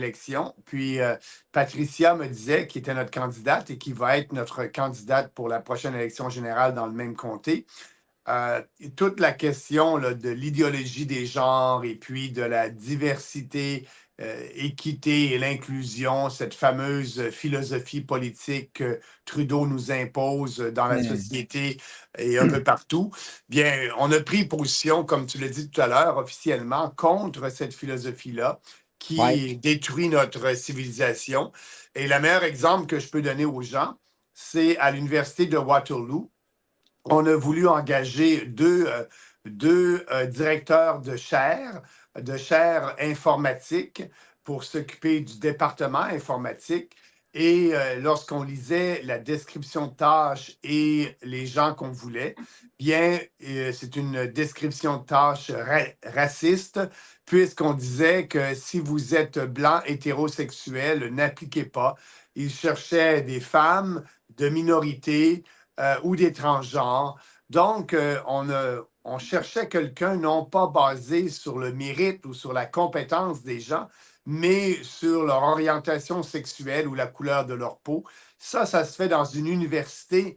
élection. Puis Patricia me disait qui était notre candidate et qui va être notre candidate pour la prochaine élection générale dans le même comté. Toute la question là, de l'idéologie des genres et puis de la diversité, équité et l'inclusion, cette fameuse philosophie politique que Trudeau nous impose dans la société et un peu partout, bien, on a pris position, comme tu l'as dit tout à l'heure, officiellement, contre cette philosophie-là qui détruit notre civilisation. Et le meilleur exemple que je peux donner aux gens, c'est à l'Université de Waterloo. On a voulu engager deux directeurs de chaire informatique pour s'occuper du département informatique. Et lorsqu'on lisait la description de tâches et les gens qu'on voulait, bien, c'est une description de tâches raciste, puisqu'on disait que si vous êtes blanc hétérosexuel, n'appliquez pas. Ils cherchaient des femmes de minorité, ou des transgenres. Donc, on cherchait quelqu'un non pas basé sur le mérite ou sur la compétence des gens, mais sur leur orientation sexuelle ou la couleur de leur peau. Ça se fait dans une université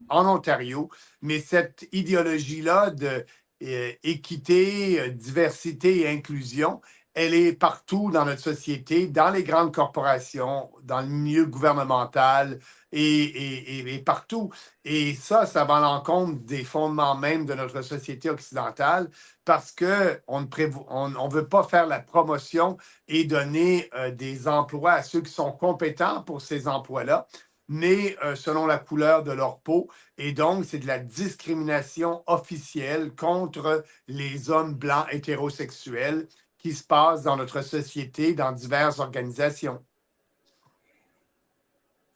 en Ontario, mais cette idéologie-là de équité, diversité et inclusion, elle est partout dans notre société, dans les grandes corporations, dans le milieu gouvernemental et partout. Et ça va à l'encontre des fondements même de notre société occidentale parce qu'on ne veut pas faire la promotion et donner des emplois à ceux qui sont compétents pour ces emplois-là, mais selon la couleur de leur peau. Et donc, c'est de la discrimination officielle contre les hommes blancs hétérosexuels qui se passe dans notre société, dans diverses organisations.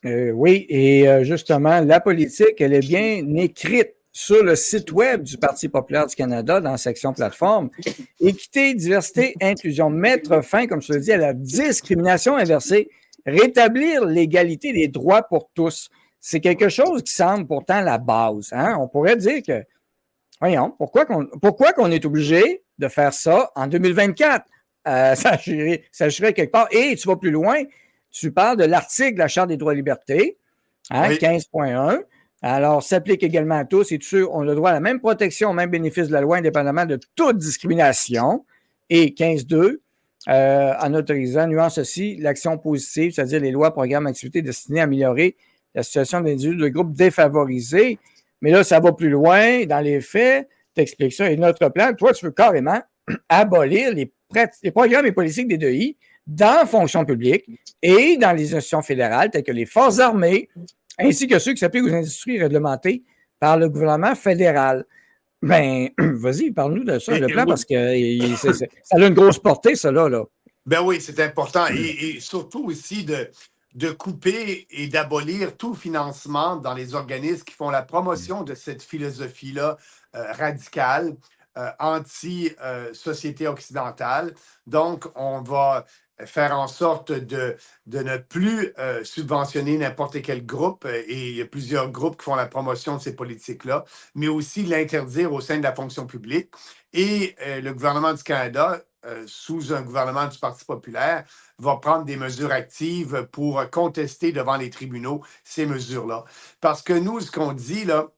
Oui, et justement, la politique, elle est bien écrite sur le site web du Parti populaire du Canada, dans la section plateforme. Équité, diversité, inclusion. Mettre fin, comme je le dis, à la discrimination inversée. Rétablir l'égalité des droits pour tous. C'est quelque chose qui semble pourtant la base. Hein? On pourrait dire que, voyons, pourquoi qu'on est obligé de faire ça en 2024? Ça agirait quelque part. Et tu vas plus loin, tu parles de l'article de la Charte des droits et libertés, hein, oui. 15.1. Alors, s'applique également à tous et tous ceux ont le droit à la même protection, au même bénéfice de la loi, indépendamment de toute discrimination. Et 15.2, en autorisant, nuance aussi, l'action positive, c'est-à-dire les lois, programmes, activités destinées à améliorer la situation des individus de groupes défavorisés. Mais là, ça va plus loin. Dans les faits, tu expliques ça. Et notre plan, toi, tu veux carrément abolir les programmes et politiques des DEI dans la fonction publique et dans les institutions fédérales, telles que les forces armées, ainsi que ceux qui s'appliquent aux industries réglementées par le gouvernement fédéral. Ben, vas-y, parle-nous de ça, le plan, parce que ça a une grosse portée, ça, là. Ben oui, c'est important. Et surtout aussi de couper et d'abolir tout financement dans les organismes qui font la promotion de cette philosophie-là radicale, anti-société occidentale. Donc, on va faire en sorte de ne plus subventionner n'importe quel groupe, et il y a plusieurs groupes qui font la promotion de ces politiques-là, mais aussi l'interdire au sein de la fonction publique. Et le gouvernement du Canada, sous un gouvernement du Parti populaire, va prendre des mesures actives pour contester devant les tribunaux ces mesures-là. Parce que nous, ce qu'on dit, là,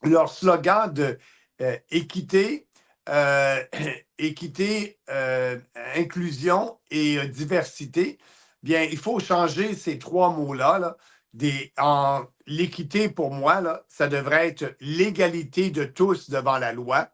leur slogan de équité, inclusion et diversité, bien, il faut changer ces trois mots-là. Là, l'équité, pour moi, là, ça devrait être l'égalité de tous devant la loi.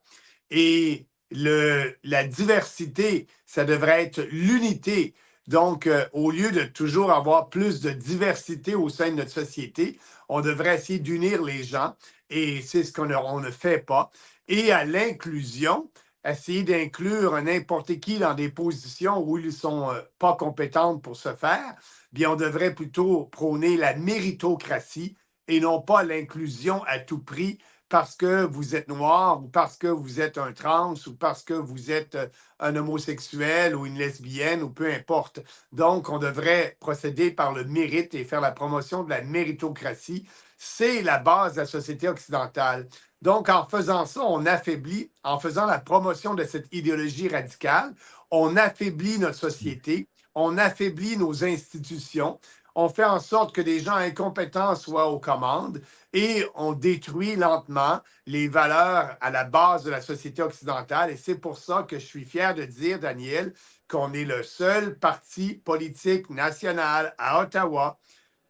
Et la diversité, ça devrait être l'unité. Donc, au lieu de toujours avoir plus de diversité au sein de notre société, on devrait essayer d'unir les gens et c'est ce qu'on ne fait pas. Et à l'inclusion, essayer d'inclure n'importe qui dans des positions où ils ne sont pas compétents pour se faire, bien, on devrait plutôt prôner la méritocratie et non pas l'inclusion à tout prix parce que vous êtes noir ou parce que vous êtes un trans ou parce que vous êtes un homosexuel ou une lesbienne ou peu importe. Donc, on devrait procéder par le mérite et faire la promotion de la méritocratie. C'est la base de la société occidentale. Donc, en faisant ça, on affaiblit, en faisant la promotion de cette idéologie radicale, on affaiblit notre société, on affaiblit nos institutions, on fait en sorte que des gens incompétents soient aux commandes et on détruit lentement les valeurs à la base de la société occidentale. Et c'est pour ça que je suis fier de dire, Daniel, qu'on est le seul parti politique national à Ottawa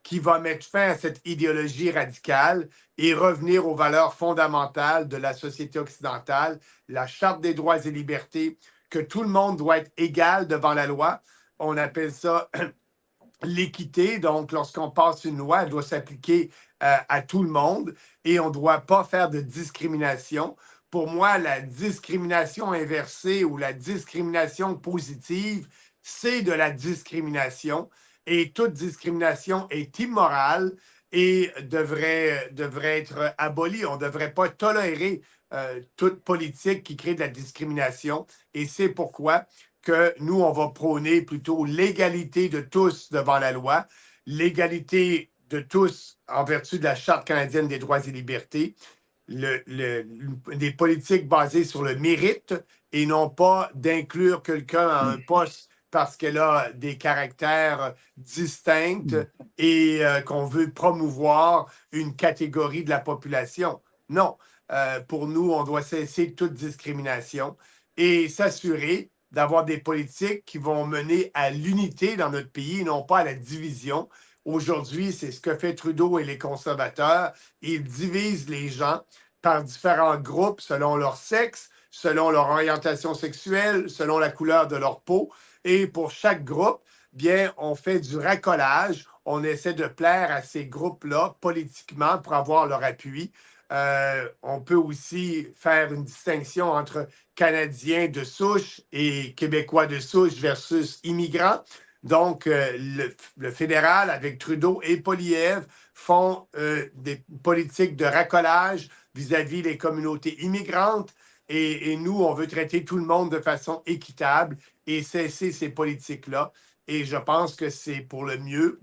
qui va mettre fin à cette idéologie radicale et revenir aux valeurs fondamentales de la société occidentale, la Charte des droits et libertés, que tout le monde doit être égal devant la loi. On appelle ça l'équité. Donc, lorsqu'on passe une loi, elle doit s'appliquer à tout le monde et on ne doit pas faire de discrimination. Pour moi, la discrimination inversée ou la discrimination positive, c'est de la discrimination et toute discrimination est immorale et devrait être abolie. On ne devrait pas tolérer toute politique qui crée de la discrimination et c'est pourquoi que nous, on va prôner plutôt l'égalité de tous devant la loi, l'égalité de tous en vertu de la Charte canadienne des droits et libertés, des politiques basées sur le mérite et non pas d'inclure quelqu'un à un poste parce qu'elle a des caractères distincts et qu'on veut promouvoir une catégorie de la population. Non, pour nous, on doit cesser toute discrimination et s'assurer d'avoir des politiques qui vont mener à l'unité dans notre pays et non pas à la division. Aujourd'hui, c'est ce que fait Trudeau et les conservateurs. Ils divisent les gens par différents groupes selon leur sexe, selon leur orientation sexuelle, selon la couleur de leur peau. Et pour chaque groupe, bien, on fait du racolage. On essaie de plaire à ces groupes-là politiquement pour avoir leur appui. On peut aussi faire une distinction entre Canadiens de souche et Québécois de souche versus immigrants. Donc, le fédéral, avec Trudeau et Poilievre, font des politiques de racolage vis-à-vis des communautés immigrantes. Et nous, on veut traiter tout le monde de façon équitable et cesser ces politiques-là. Et je pense que c'est pour le mieux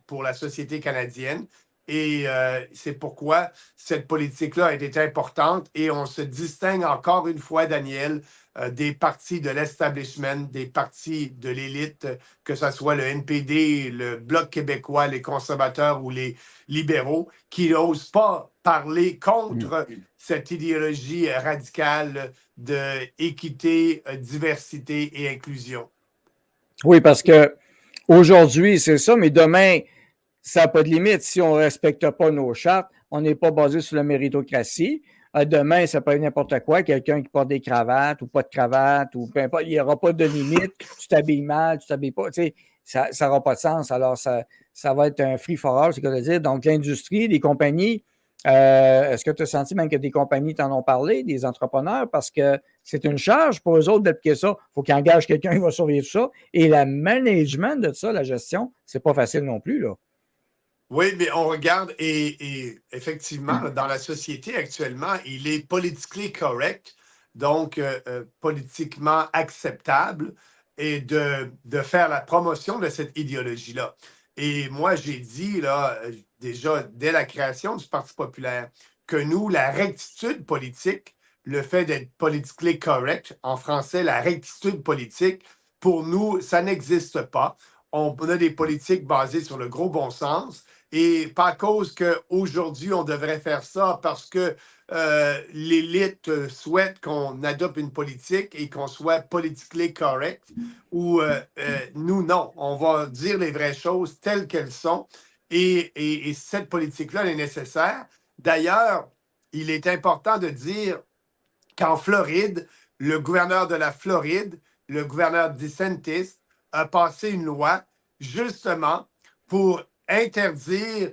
pour la société canadienne. Et c'est pourquoi cette politique-là était importante et on se distingue encore une fois, Daniel, des partis de l'establishment, des partis de l'élite, que ce soit le NPD, le Bloc québécois, les conservateurs ou les libéraux, qui n'osent pas parler contre cette idéologie radicale d'équité, diversité et inclusion. Oui, parce que aujourd'hui, c'est ça, mais demain, ça n'a pas de limite. Si on ne respecte pas nos chartes, on n'est pas basé sur la méritocratie. Demain, ça peut être n'importe quoi, quelqu'un qui porte des cravates ou pas de cravate, ou peu importe, il n'y aura pas de limite. Tu t'habilles mal, tu t'habilles pas. Tu sais, ça n'aura pas de sens. Alors, ça va être un free for all, c'est ce que je veux dire. Donc, l'industrie, les compagnies, est-ce que tu as senti même que des compagnies t'en ont parlé, des entrepreneurs, parce que c'est une charge pour eux autres d'appliquer ça. Il faut qu'ils engagent quelqu'un qui va surveiller tout ça. Et le management de ça, la gestion, c'est pas facile non plus, là. Oui, mais on regarde et effectivement, dans la société actuellement, il est politically correct, donc politiquement acceptable, et de faire la promotion de cette idéologie-là. Et moi, j'ai dit là, déjà dès la création du Parti populaire, que nous, la rectitude politique, le fait d'être politically correct, en français, la rectitude politique, pour nous, ça n'existe pas. On a des politiques basées sur le gros bon sens. Et pas à cause qu'aujourd'hui, on devrait faire ça parce que l'élite souhaite qu'on adopte une politique et qu'on soit politiquement correct. Ou nous, non. On va dire les vraies choses telles qu'elles sont. Et cette politique-là, elle est nécessaire. D'ailleurs, il est important de dire qu'en Floride, le gouverneur de la Floride, le gouverneur DeSantis, a passé une loi justement pour interdire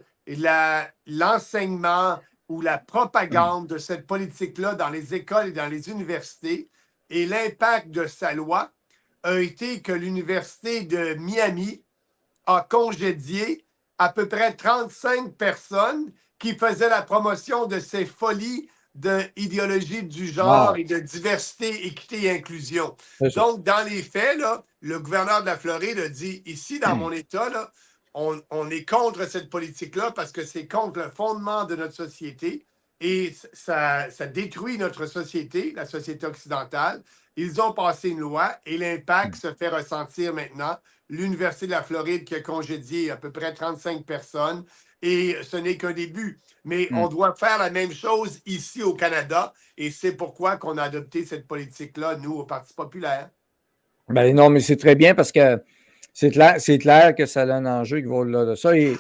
l'enseignement ou la propagande de cette politique-là dans les écoles et dans les universités. Et l'impact de sa loi a été que l'Université de Miami a congédié à peu près 35 personnes qui faisaient la promotion de ces folies d'idéologie du genre et de diversité, équité et inclusion. Donc, dans les faits, là, le gouverneur de la Floride a dit, ici, dans mon État, là, on est contre cette politique-là parce que c'est contre le fondement de notre société et ça détruit notre société, la société occidentale. Ils ont passé une loi et l'impact se fait ressentir maintenant. L'Université de la Floride qui a congédié à peu près 35 personnes et ce n'est qu'un début. Mais on doit faire la même chose ici au Canada et c'est pourquoi qu'on a adopté cette politique-là, nous, au Parti populaire. Ben non, mais c'est très bien parce que c'est clair que ça a un enjeu qui va au-delà de ça. Et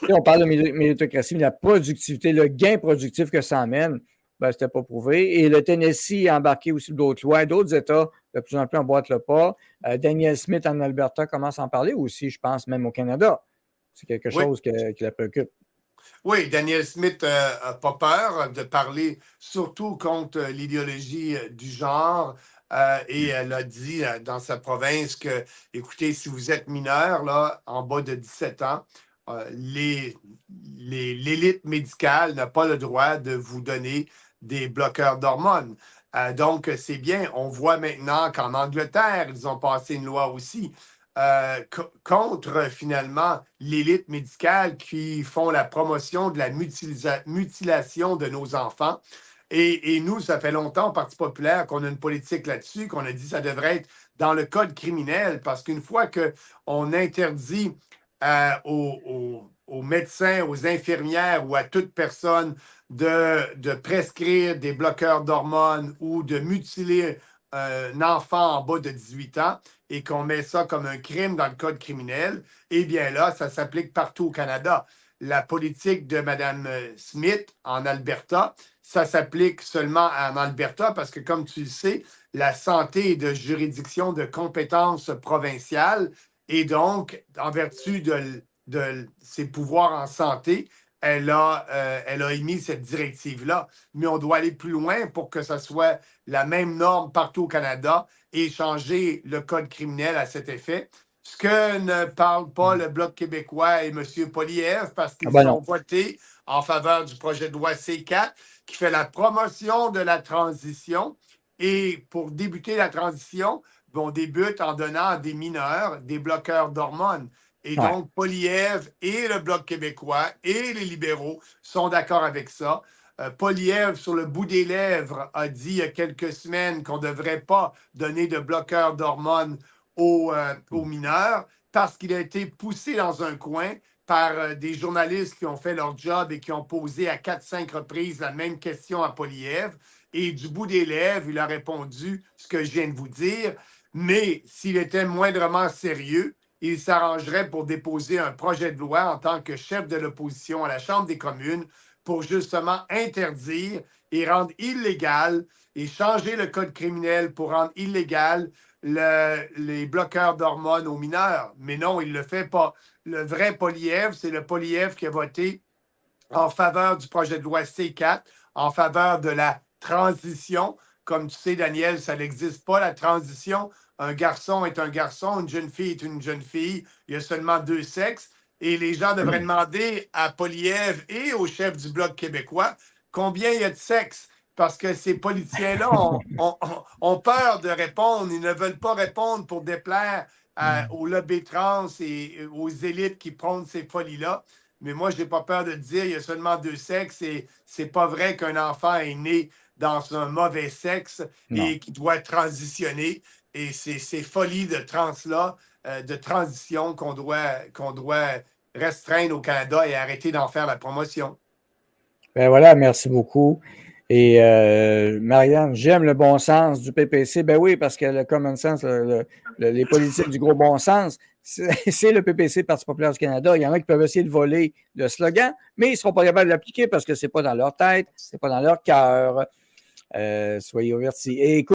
on parle de méritocratie, mais la productivité, le gain productif que ça amène, ben, c'était pas prouvé. Et le Tennessee a embarqué aussi d'autres lois, d'autres États de plus en plus emboîtent le pas. Daniel Smith en Alberta commence à en parler aussi, je pense, même au Canada. C'est quelque Oui. chose qui la préoccupe. Oui, Daniel Smith n'a pas peur de parler surtout contre l'idéologie du genre. Et elle a dit dans sa province que, écoutez, si vous êtes mineur, là, en bas de 17 ans, l'élite médicale n'a pas le droit de vous donner des bloqueurs d'hormones. Donc, c'est bien. On voit maintenant qu'en Angleterre, ils ont passé une loi aussi contre finalement l'élite médicale qui font la promotion de la mutilation de nos enfants. Et nous, ça fait longtemps au Parti populaire qu'on a une politique là-dessus, qu'on a dit que ça devrait être dans le code criminel, parce qu'une fois qu'on interdit aux médecins, aux infirmières ou à toute personne de prescrire des bloqueurs d'hormones ou de mutiler un enfant en bas de 18 ans, et qu'on met ça comme un crime dans le code criminel, eh bien là, ça s'applique partout au Canada. La politique de Mme Smith en Alberta, ça s'applique seulement en Alberta parce que, comme tu le sais, la santé est de juridiction de compétence provinciale et donc, en vertu de ses pouvoirs en santé, elle a émis cette directive-là. Mais on doit aller plus loin pour que ce soit la même norme partout au Canada et changer le code criminel à cet effet. Ce que ne parle pas le Bloc québécois et M. Poilievre parce qu'ils ont voté en faveur du projet de loi C4 qui fait la promotion de la transition. Et pour débuter la transition, on débute en donnant à des mineurs des bloqueurs d'hormones. Et donc, Poilievre et le Bloc québécois et les libéraux sont d'accord avec ça. Poilievre, sur le bout des lèvres, a dit il y a quelques semaines qu'on ne devrait pas donner de bloqueurs d'hormones aux mineurs parce qu'il a été poussé dans un coin par des journalistes qui ont fait leur job et qui ont posé à 4-5 reprises la même question à Poilievre. Et du bout des lèvres, il a répondu ce que je viens de vous dire. Mais s'il était moindrement sérieux, il s'arrangerait pour déposer un projet de loi en tant que chef de l'opposition à la Chambre des communes pour justement interdire et rendre illégal et changer le code criminel pour rendre illégal les bloqueurs d'hormones aux mineurs. Mais non, il ne le fait pas. Le vrai Poilievre, c'est le Poilievre qui a voté en faveur du projet de loi C4, en faveur de la transition. Comme tu sais, Daniel, ça n'existe pas, la transition. Un garçon est un garçon, une jeune fille est une jeune fille. Il y a seulement deux sexes. Et les gens devraient demander à Poilievre et au chef du Bloc québécois combien il y a de sexes. Parce que ces politiciens-là ont peur de répondre. Ils ne veulent pas répondre pour déplaire aux lobbies trans et aux élites qui prônent ces folies-là. Mais moi, je n'ai pas peur de dire qu'il y a seulement deux sexes et c'est pas vrai qu'un enfant est né dans un mauvais sexe et qui doit transitionner. Et c'est ces folies de trans-là, de transition qu'on doit restreindre au Canada et arrêter d'en faire la promotion. Ben voilà, merci beaucoup. Et Marianne, j'aime le bon sens du PPC. Ben oui, parce que le common sense, les politiques du gros bon sens, c'est le PPC, Parti populaire du Canada. Il y en a qui peuvent essayer de voler le slogan, mais ils ne seront pas capables de l'appliquer parce que ce n'est pas dans leur tête, ce n'est pas dans leur cœur. Soyez avertis. Et écoute,